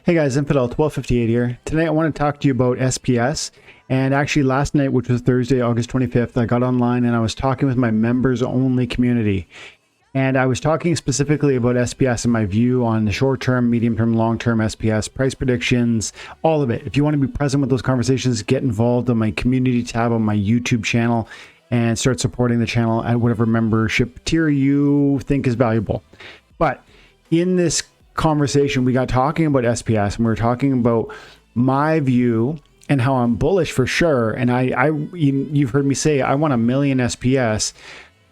Hey guys, Infidel 1258 here. Tonight I want to talk to you about SPS. And actually last night, which was Thursday, August 25th, I got online and I was talking with my members only community. And I was talking specifically about SPS and my view on the short-term, medium-term, long-term SPS, price predictions, all of it. If you want to be present with those conversations, get involved on my community tab on my YouTube channel and start supporting the channel at whatever membership tier you think is valuable. But in this conversation, we got talking about SPS and we were talking about my view and how I'm bullish for sure. And you've heard me say I want 1 million SPS,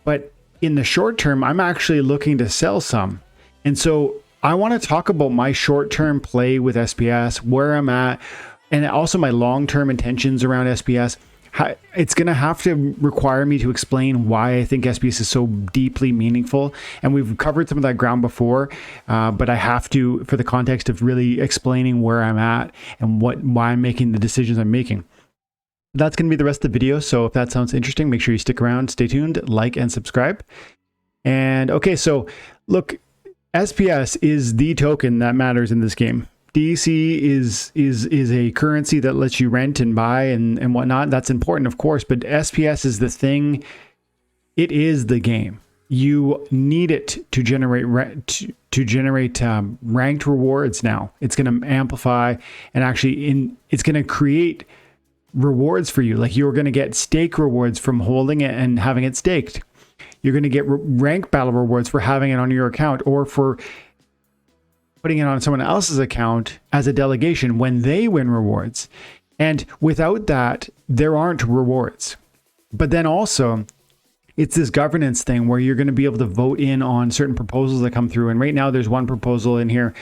but in the short term, I'm actually looking to sell some. And so I want to talk about my short-term play with SPS, where I'm at, and also my long-term intentions around SPS. It's going to have to require me to explain why I think SPS is so deeply meaningful. And we've covered some of that ground before, but I have to, for the context of really explaining where I'm at and why I'm making the decisions I'm making. That's going to be the rest of the video. So if that sounds interesting, make sure you stick around, stay tuned, like, and subscribe. And okay, so look, SPS is the token that matters in this game. DEC is a currency that lets you rent and buy and whatnot. That's important, of course, but SPS is the thing. It is the game. You need it to generate ranked rewards now. It's going to amplify and actually it's going to create rewards for you. Like you're going to get stake rewards from holding it and having it staked. You're going to get rank battle rewards for having it on your account or for putting it on someone else's account as a delegation when they win rewards. And without that, there aren't rewards. But then also, it's this governance thing where you're going to be able to vote in on certain proposals that come through. And right now, there's one proposal in here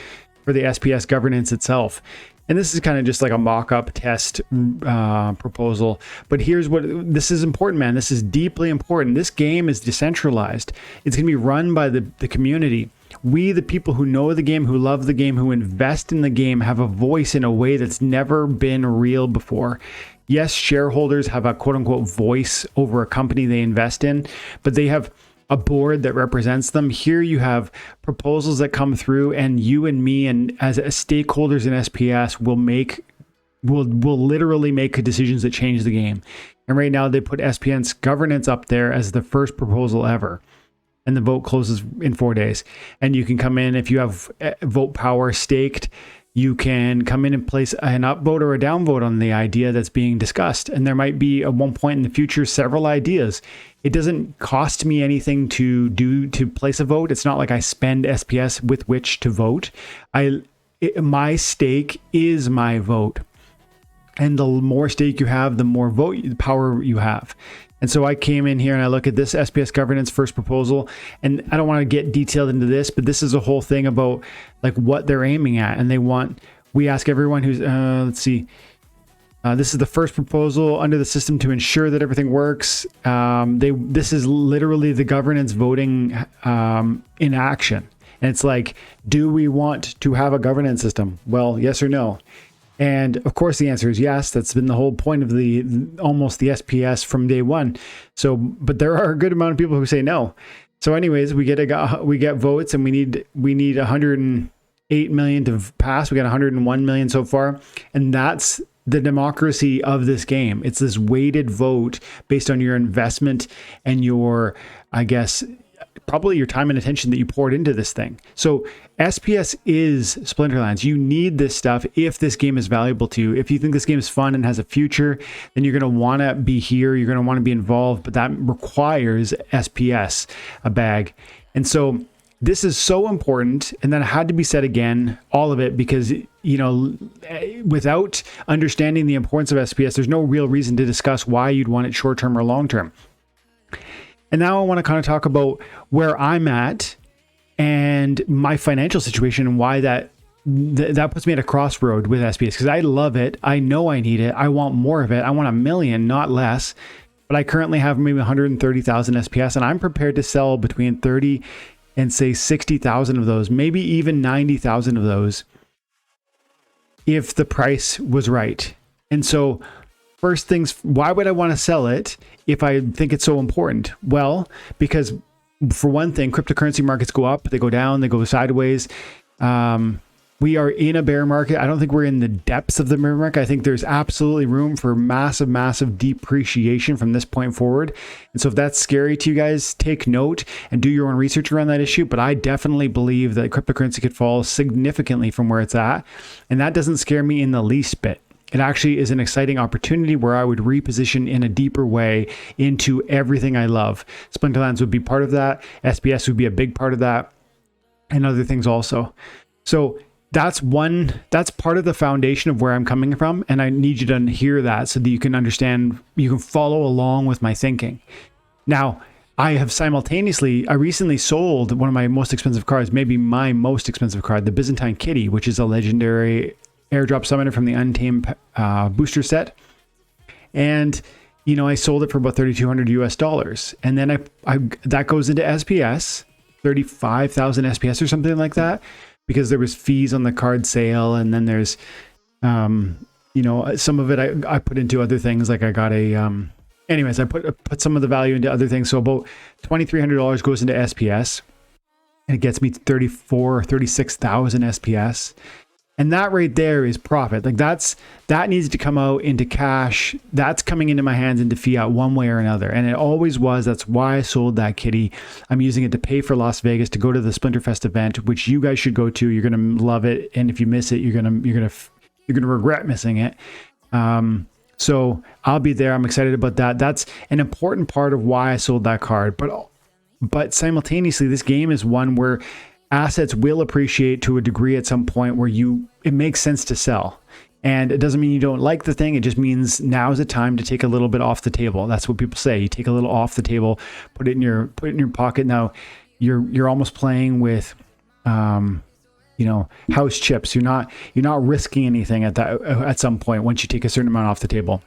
for the SPS governance itself. And this is kind of just like a mock-up test proposal. But here's what, this is important, man. This is deeply important. This game is decentralized. It's going to be run by the community. We, the people who know the game, who love the game, who invest in the game, have a voice in a way that's never been real before. Yes, shareholders have a quote-unquote voice over a company they invest in, but they have a board that represents them. Here you have proposals that come through, and you and me and as stakeholders in SPS will literally make decisions that change the game. And right now they put SPN's governance up there as the first proposal ever. And the vote closes in 4 days. And you can come in, if you have vote power staked, you can come in and place an upvote or a downvote on the idea that's being discussed. And there might be at one point in the future several ideas. It doesn't cost me anything to place a vote. It's not like I spend SPS with which to vote. My stake is my vote. And the more stake you have, the more vote power you have. And so I came in here and I look at this SPS governance first proposal, and I don't want to get detailed into this, but this is a whole thing about like what they're aiming at. And we ask everyone who's, let's see, this is the first proposal under the system to ensure that everything works. This is literally the governance voting in action. And it's like, do we want to have a governance system? Well, yes or no. And of course, the answer is yes. That's been the whole point of almost the SPS from day one. So, but there are a good amount of people who say no. So, anyways, we get votes, and we need 108 million to pass. We got 101 million so far, and that's the democracy of this game. It's this weighted vote based on your investment and your, I guess, probably your time and attention that you poured into this thing. So SPS is Splinterlands. You need this stuff if this game is valuable to you. If you think this game is fun and has a future, then you're going to want to be here. You're going to want to be involved, but that requires SPS, a bag. And so this is so important. And then it had to be said again, all of it, because, you know, without understanding the importance of SPS, there's no real reason to discuss why you'd want it short-term or long-term. And now I want to kind of talk about where I'm at and my financial situation and why that puts me at a crossroad with SPS, because I love it. I know I need it. I want more of it. I want 1 million, not less. But I currently have maybe 130,000 SPS, and I'm prepared to sell between 30 and say 60,000 of those, maybe even 90,000 of those if the price was right. And so first things, why would I want to sell it if I think it's so important? Well, because for one thing, cryptocurrency markets go up, they go down, they go sideways. we are in a bear market. I don't think we're in the depths of the bear market. I think there's absolutely room for massive depreciation from this point forward. And so if that's scary to you guys, take note and do your own research around that issue. But I definitely believe that cryptocurrency could fall significantly from where it's at. And that doesn't scare me in the least bit. It actually is an exciting opportunity where I would reposition in a deeper way into everything I love. Splinterlands would be part of that. SPS would be a big part of that, and other things also. So that's part of the foundation of where I'm coming from. And I need you to hear that so that you can understand, you can follow along with my thinking. Now, I recently sold one of my most expensive cards, maybe my most expensive card, the Byzantine Kitty, which is a legendary airdrop summoner from the Untamed booster set. And, I sold it for about $3,200 US. And then I that goes into SPS, 35,000 SPS or something like that, because there was fees on the card sale. And then there's, some of it I put into other things. Like I got anyways, I put some of the value into other things. So about $2,300 goes into SPS, and it gets me 36,000 SPS. And that right there is profit. Like that needs to come out into cash. That's coming into my hands into fiat one way or another. And it always was. That's why I sold that kitty. I'm using it to pay for Las Vegas, to go to the Splinterfest event, which you guys should go to. You're going to love it. And if you miss it, you're going to regret missing it. So I'll be there. I'm excited about that. That's an important part of why I sold that card. But simultaneously, this game is one where assets will appreciate to a degree at some point where it makes sense to sell. And it doesn't mean you don't like the thing. It just means now's the time to take a little bit off the table. That's what people say. You take a little off the table, put it in your pocket. Now you're almost playing with, house chips. You're not risking anything at some point once you take a certain amount off the table.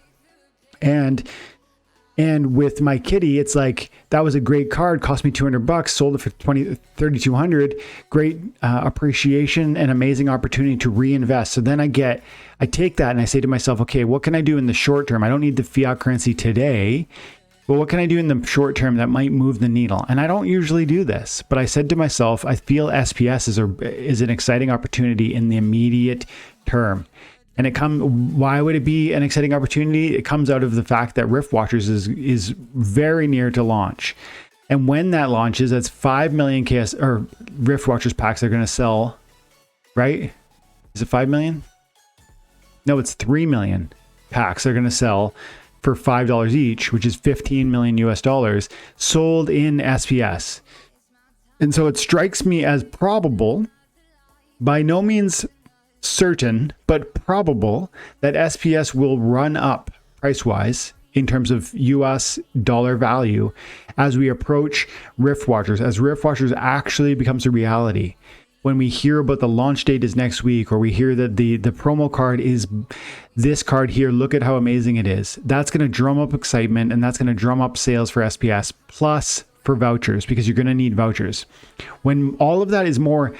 And with my kitty, it's like, that was a great card, cost me $200, sold it for $3,200. Great appreciation and amazing opportunity to reinvest. So then I take that and I say to myself, okay, what can I do in the short term? I don't need the fiat currency today, but what can I do in the short term that might move the needle? And I don't usually do this, but I said to myself, I feel SPS is an exciting opportunity in the immediate term. And why would it be an exciting opportunity? It comes out of the fact that Rift Watchers is very near to launch. And when that launches, that's 5 million Rift Watchers packs they're going to sell, right? Is it 5 million? No, it's 3 million packs they're going to sell for $5 each, which is 15 million US, sold in SPS. And so it strikes me as probable, by no means certain, but probable, that SPS will run up price-wise in terms of US dollar value as we approach Rift Watchers, as Rift Watchers actually becomes a reality. When we hear about the launch date is next week, or we hear that the promo card is this card here, look at how amazing it is. That's going to drum up excitement, and that's going to drum up sales for SPS, plus for vouchers, because you're going to need vouchers. When all of that is more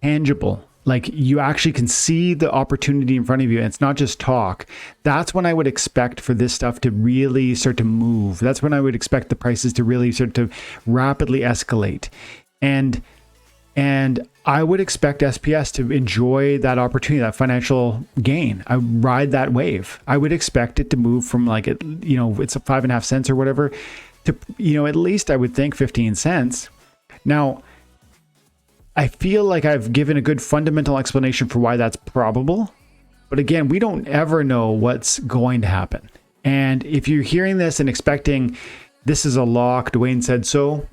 tangible, like you actually can see the opportunity in front of you, and it's not just talk, that's when I would expect for this stuff to really start to move. That's when I would expect the prices to really start to rapidly escalate. And I would expect SPS to enjoy that opportunity, that financial gain. I ride that wave. I would expect it to move from it's 5.5 cents or whatever to, at least I would think 15 cents. Now, I feel like I've given a good fundamental explanation for why that's probable. But again, we don't ever know what's going to happen. And if you're hearing this and expecting this is a lock, Dwayne said so,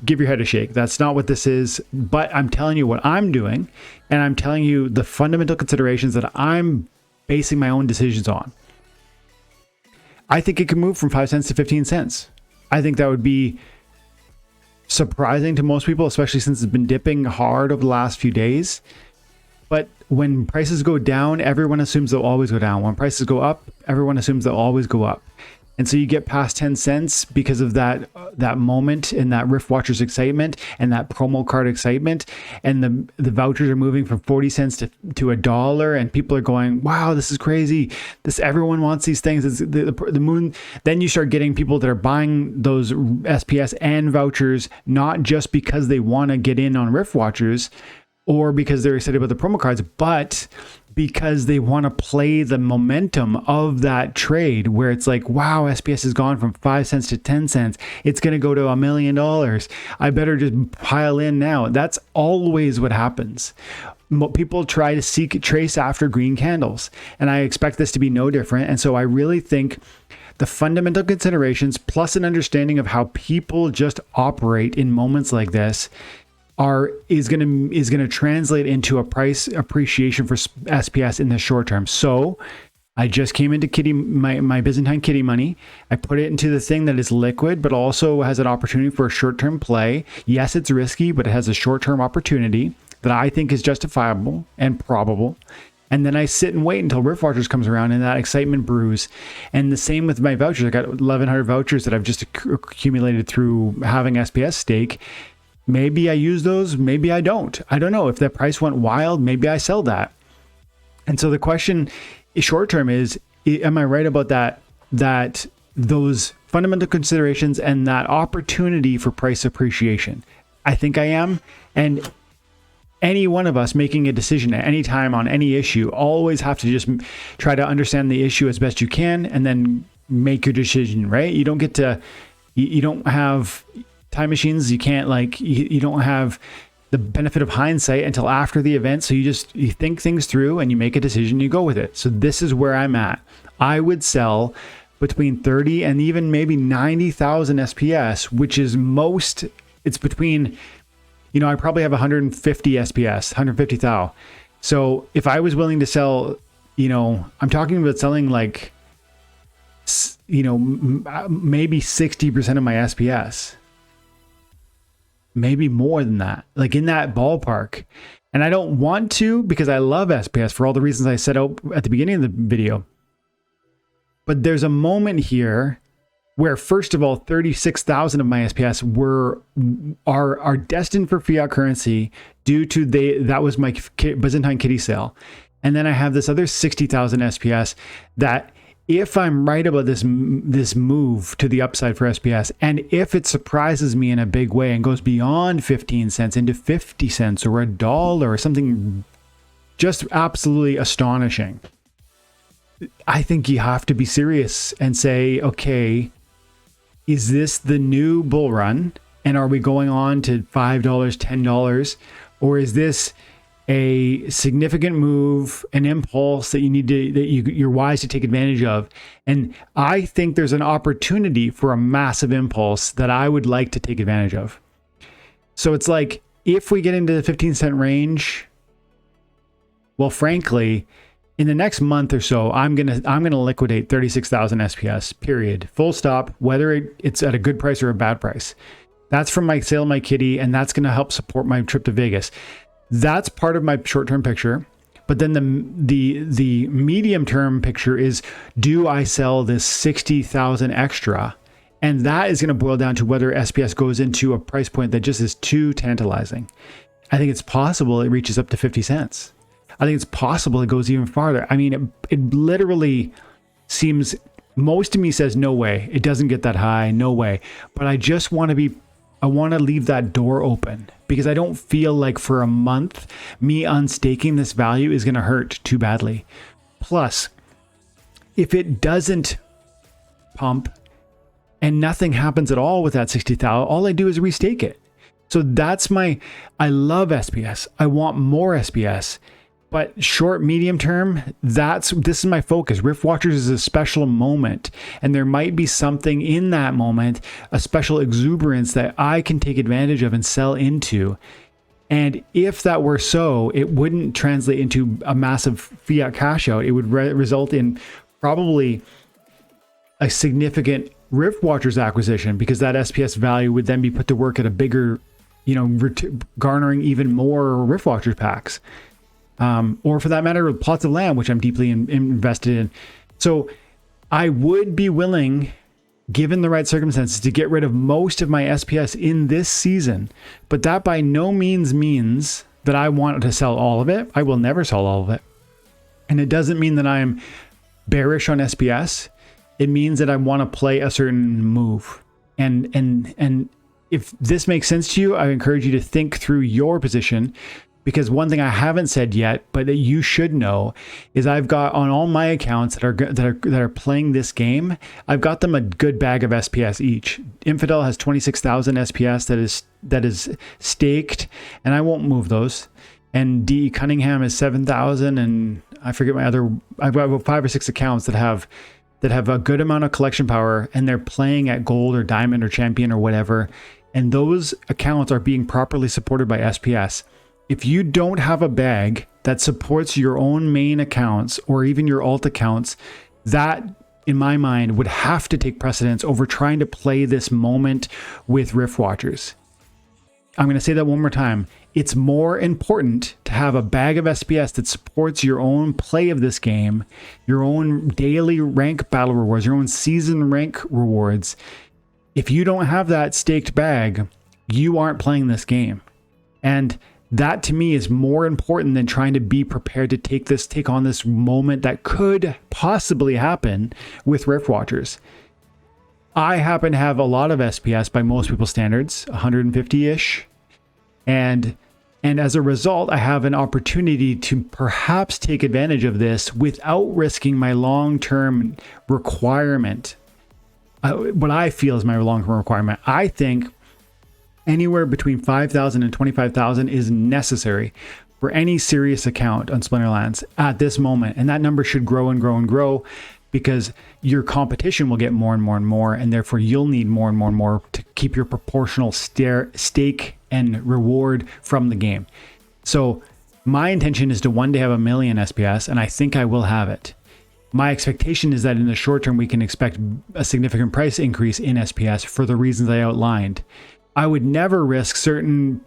give your head a shake. That's not what this is. But I'm telling you what I'm doing, and I'm telling you the fundamental considerations that I'm basing my own decisions on. I think it can move from 5 cents to 15 cents. I think that would be surprising to most people, especially since it's been dipping hard over the last few days. But when prices go down, everyone assumes they'll always go down. When prices go up, everyone assumes they'll always go up. And so you get past 10 cents because of that moment and that Rift Watchers excitement and that promo card excitement. And the vouchers are moving from 40 cents to $1. And people are going, wow, this is crazy. Everyone wants these things. It's the moon. Then you start getting people that are buying those SPS and vouchers, not just because they want to get in on Rift Watchers, or because they're excited about the promo cards, but because they want to play the momentum of that trade where it's like, wow, SPS has gone from 5 cents to 10 cents. It's going to go to $1 million. I better just pile in now. That's always what happens. People try to trace after green candles, and I expect this to be no different. And so I really think the fundamental considerations plus an understanding of how people just operate in moments like this is going to translate into a price appreciation for SPS in the short term. So I just came into my Byzantine kitty money. I put it into the thing that is liquid, but also has an opportunity for a short-term play. Yes, it's risky, but it has a short-term opportunity that I think is justifiable and probable. And then I sit and wait until Rift Watchers comes around and that excitement brews. And the same with my vouchers. I got 1,100 vouchers that I've just accumulated through having SPS stake. Maybe I use those, maybe I don't. I don't know. If the price went wild, maybe I sell that. And so the question short term is, am I right about that those fundamental considerations and that opportunity for price appreciation? I think I am. And any one of us making a decision at any time on any issue always have to just try to understand the issue as best you can and then make your decision, right? You don't get to, you don't have time machines. You can't you don't have the benefit of hindsight until after the event. So you think things through and you make a decision, you go with it. So this is where I'm at. I would sell between 30 and even maybe 90,000 SPS, which is it's between, I probably have 150 SPS, 150,000. So if I was willing to sell, I'm talking about selling maybe 60% of my SPS. Maybe more than that, like in that ballpark. And I don't want to because I love SPS for all the reasons I set out at the beginning of the video. But there's a moment here where, first of all, 36,000 of my SPS are destined for fiat currency due to that was my Byzantine kitty sale. And then I have this other 60,000 SPS that, if I'm right about this move to the upside for SPS, and if it surprises me in a big way and goes beyond 15 cents into 50 cents or $1 or something just absolutely astonishing, I think you have to be serious and say, okay, is this the new bull run? And are we going on to $5, $10? Or is this a significant move, an impulse that you're wise to take advantage of? And I think there's an opportunity for a massive impulse that I would like to take advantage of. So it's like, if we get into the 15-cent range, well, frankly, in the next month or so, I'm gonna liquidate 36,000 SPS, period. Full stop, whether it's at a good price or a bad price. That's from my sale of my kitty, and that's gonna help support my trip to Vegas. That's part of my short-term picture. But then the medium-term picture is, do I sell this 60,000 extra? And that is going to boil down to whether SPS goes into a price point that just is too tantalizing. I think it's possible it reaches up to 50 cents. I think it's possible it goes even farther. I mean, it literally seems, most of me says no way. It doesn't get that high, no way. But I just want to leave that door open, because I don't feel like for a month me unstaking this value is going to hurt too badly. Plus, if it doesn't pump and nothing happens at all with that 60,000, all I do is restake it. So I love SPS. I want more SPS. But short, medium term, this is my focus. Rift Watchers is a special moment, and there might be something in that moment, a special exuberance that I can take advantage of and sell into. And if that were so, it wouldn't translate into a massive fiat cash out. It would result in probably a significant Rift Watchers acquisition, because that SPS value would then be put to work at a bigger, garnering even more Rift Watchers packs. Or for that matter, plots of land, which I'm deeply invested in. So I would be willing, given the right circumstances, to get rid of most of my SPS in this season. But that by no means means that I want to sell all of it. I will never sell all of it. And it doesn't mean that I'm bearish on SPS. It means that I want to play a certain move. And if this makes sense to you, I encourage you to think through your position. because one thing I haven't said yet, but that you should know, is I've got on all my accounts that are playing this game, I've got them a good bag of SPS each. Infidel has 26,000 SPS that is staked, and I won't move those. And D Cunningham is 7,000, and I forget my other. I've got about 5 or 6 accounts that have a good amount of collection power, and they're playing at gold or diamond or champion or whatever. And those accounts are being properly supported by SPS. If you don't have a bag that supports your own main accounts or even your alt accounts, that, in my mind, would have to take precedence over trying to play this moment with Rift Watchers. I'm going to say that one more time. It's more important to have a bag of SPS that supports your own play of this game, your own daily rank battle rewards, your own season rank rewards. If you don't have that staked bag, you aren't playing this game. And that to me is more important than trying to be prepared to take on this moment that could possibly happen with Rift Watchers. I happen to have a lot of SPS by most people's standards, 150-ish. And as a result, I have an opportunity to perhaps take advantage of this without risking my long-term requirement. What I feel is my long-term requirement. I think anywhere between 5,000 and 25,000 is necessary for any serious account on Splinterlands at this moment. And that number should grow and grow and grow, because your competition will get more and more and more, and therefore you'll need more and more and more to keep your proportional stake and reward from the game. So my intention is to one day have 1 million SPS, and I think I will have it. My expectation is that in the short term, we can expect a significant price increase in SPS for the reasons I outlined. I would never risk certain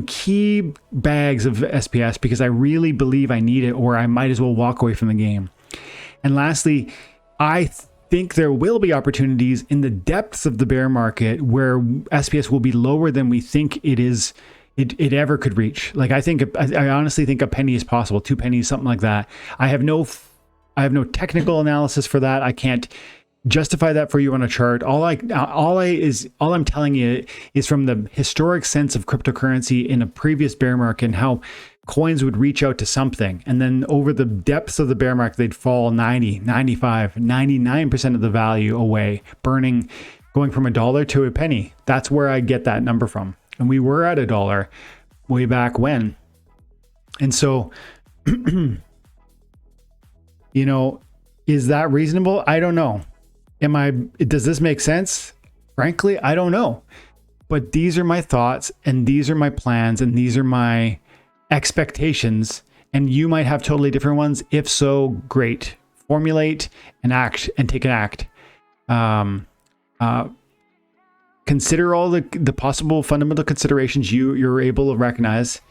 key bags of SPS because I really believe I need it, or I might as well walk away from the game. And lastly, I think there will be opportunities in the depths of the bear market where SPS will be lower than we think it ever could reach. Like I honestly think a penny is possible, 2 pennies, something like that. I have no technical analysis for that. I can't justify that for you on a chart. All I'm telling you is from the historic sense of cryptocurrency in a previous bear market and how coins would reach out to something, and then over the depths of the bear market, they'd fall 90, 95, 99% of the value away, burning, going from $1 to a penny. That's where I get that number from. And we were at $1 way back when. And so, is that reasonable? I don't know. Does this make sense? Frankly, I don't know. But these are my thoughts, and these are my plans, and these are my expectations, and you might have totally different ones. If so, great. Formulate and act, and take an act. Consider all the possible fundamental considerations you're able to recognize.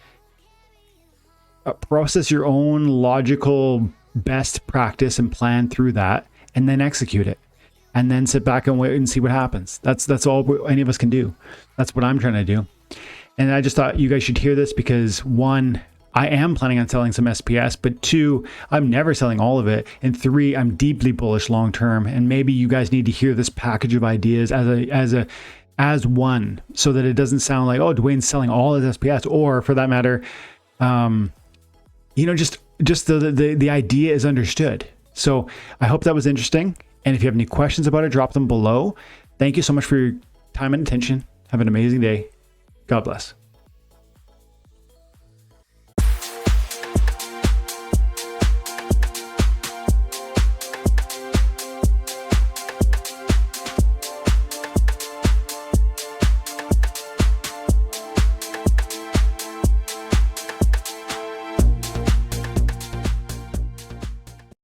Process your own logical best practice and plan through that, and then execute it. And then sit back and wait and see what happens. That's all any of us can do. That's what I'm trying to do. And I just thought you guys should hear this because 1, I am planning on selling some SPS, but 2, I'm never selling all of it. And 3, I'm deeply bullish long term. And maybe you guys need to hear this package of ideas as one, so that it doesn't sound like, oh, Dwayne's selling all his SPS, or for that matter, just the idea is understood. So I hope that was interesting. And if you have any questions about it, drop them below. Thank you so much for your time and attention. Have an amazing day. God bless.